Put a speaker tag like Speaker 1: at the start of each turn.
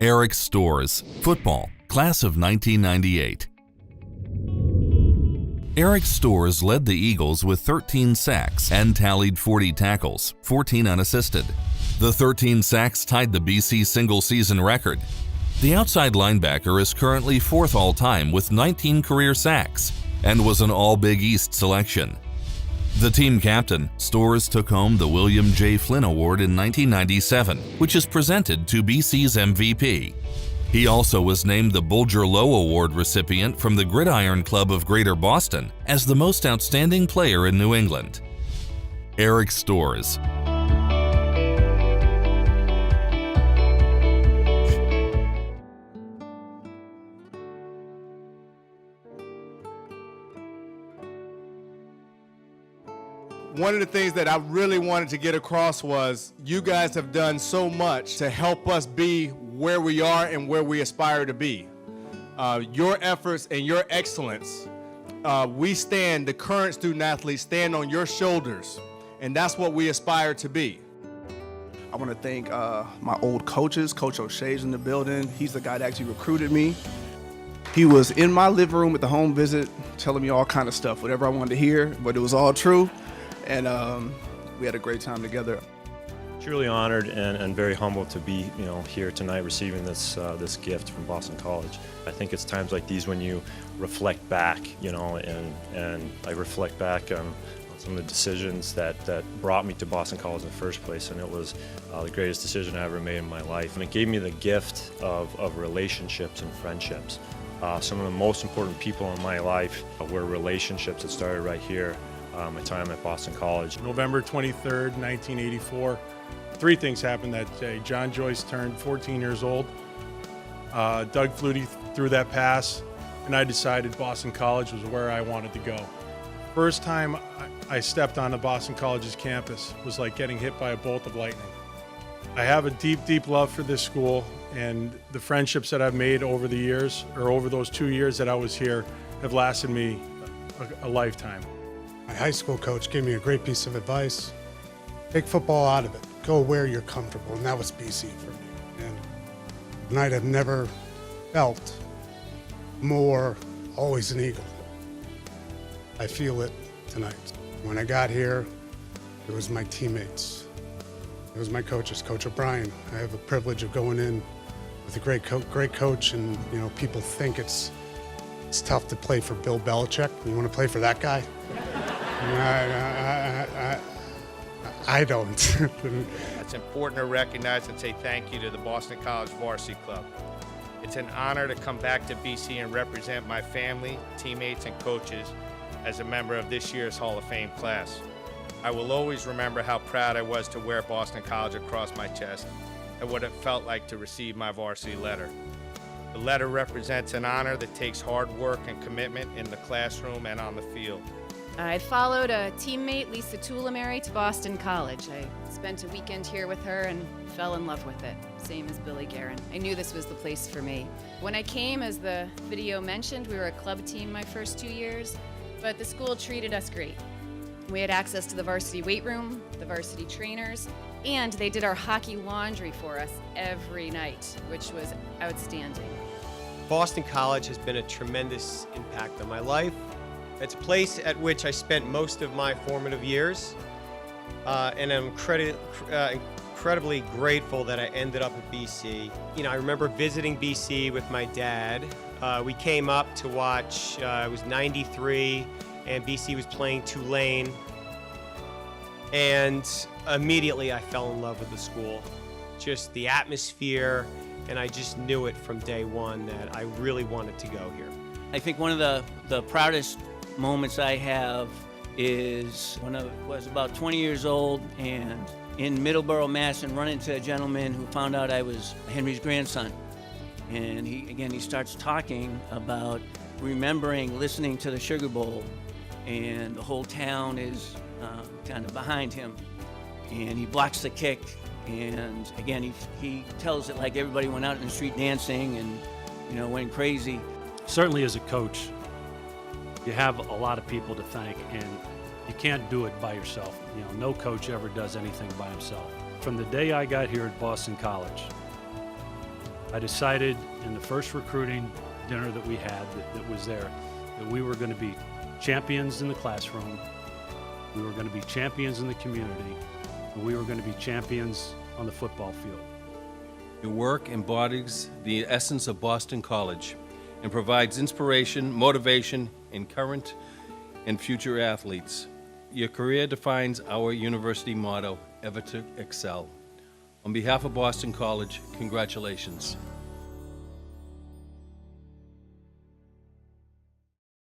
Speaker 1: Erik Storz, football, class of 1998. Erik Storz led the Eagles with 13 sacks and tallied 40 tackles, 14 unassisted. The 13 sacks tied the BC single-season record. The outside linebacker is currently fourth all-time with 19 career sacks and was an All-Big East selection. The team captain, Storz took home the William J. Flynn Award in 1997, which is presented to BC's MVP. He also was named the Bulger Lowe Award recipient from the Gridiron Club of Greater Boston as the most outstanding player in New England. Erik Storz.
Speaker 2: One of the things that I really wanted to get across was you guys have done so much to help us be where we are and where we aspire to be. Your efforts and your excellence, the current student athletes stand on your shoulders, and that's what we aspire to be.
Speaker 3: I want to thank my old coaches. Coach O'Shea's in the building. He's the guy that actually recruited me. He was in my living room at the home visit telling me all kind of stuff, whatever I wanted to hear, but it was all true. And we had a great time together.
Speaker 4: Truly honored and very humbled to be, here tonight receiving this gift from Boston College. I think it's times like these when you reflect back, and I reflect back on some of the decisions that brought me to Boston College in the first place, and it was the greatest decision I ever made in my life. And it gave me the gift of relationships and friendships. Some of the most important people in my life were relationships that started right here. My time at Boston College.
Speaker 5: November 23rd, 1984. Three things happened that day. John Joyce turned 14 years old. Doug Flutie threw that pass, and I decided Boston College was where I wanted to go. First time I stepped onto Boston College's campus was like getting hit by a bolt of lightning. I have a deep, deep love for this school, and the friendships that I've made over the years, or over those 2 years that I was here, have lasted me a lifetime.
Speaker 6: My high school coach gave me a great piece of advice. Take football out of it. Go where you're comfortable, and that was BC for me. And tonight I've never felt more always an Eagle. I feel it tonight. When I got here, it was my teammates. It was my coaches, Coach O'Brien. I have a privilege of going in with a great coach, and people think it's tough to play for Bill Belichick. You want to play for that guy? I don't.
Speaker 7: It's important to recognize and say thank you to the Boston College Varsity Club. It's an honor to come back to BC and represent my family, teammates, and coaches as a member of this year's Hall of Fame class. I will always remember how proud I was to wear Boston College across my chest and what it felt like to receive my varsity letter. The letter represents an honor that takes hard work and commitment in the classroom and on the field.
Speaker 8: I followed a teammate, Lisa Tulamary, to Boston College. I spent a weekend here with her and fell in love with it, same as Billy Guerin. I knew this was the place for me. When I came, as the video mentioned, we were a club team my first 2 years, but the school treated us great. We had access to the varsity weight room, the varsity trainers, and they did our hockey laundry for us every night, which was outstanding.
Speaker 9: Boston College has been a tremendous impact on my life. It's a place at which I spent most of my formative years, and I'm incredibly grateful that I ended up at BC. I remember visiting BC with my dad. We came up to watch, it was '93, and BC was playing Tulane, and immediately I fell in love with the school. Just the atmosphere, and I just knew it from day one that I really wanted to go here.
Speaker 10: I think one of the proudest moments I have is when I was about 20 years old and in Middleborough, Mass, and run into a gentleman who found out I was Henry's grandson. And he starts talking about remembering listening to the Sugar Bowl, and the whole town is kind of behind him. And he blocks the kick, and again, he tells it like everybody went out in the street dancing and, went crazy.
Speaker 11: Certainly as a coach, you have a lot of people to thank, and you can't do it by yourself. No coach ever does anything by himself. From the day I got here at Boston College, I decided in the first recruiting dinner that we had that was there that we were going to be champions in the classroom, we were going to be champions in the community, and we were going to be champions on the football field.
Speaker 12: Your work embodies the essence of Boston College and provides inspiration, motivation in current and future athletes. Your career defines our university motto, ever to excel. On behalf of Boston College, congratulations.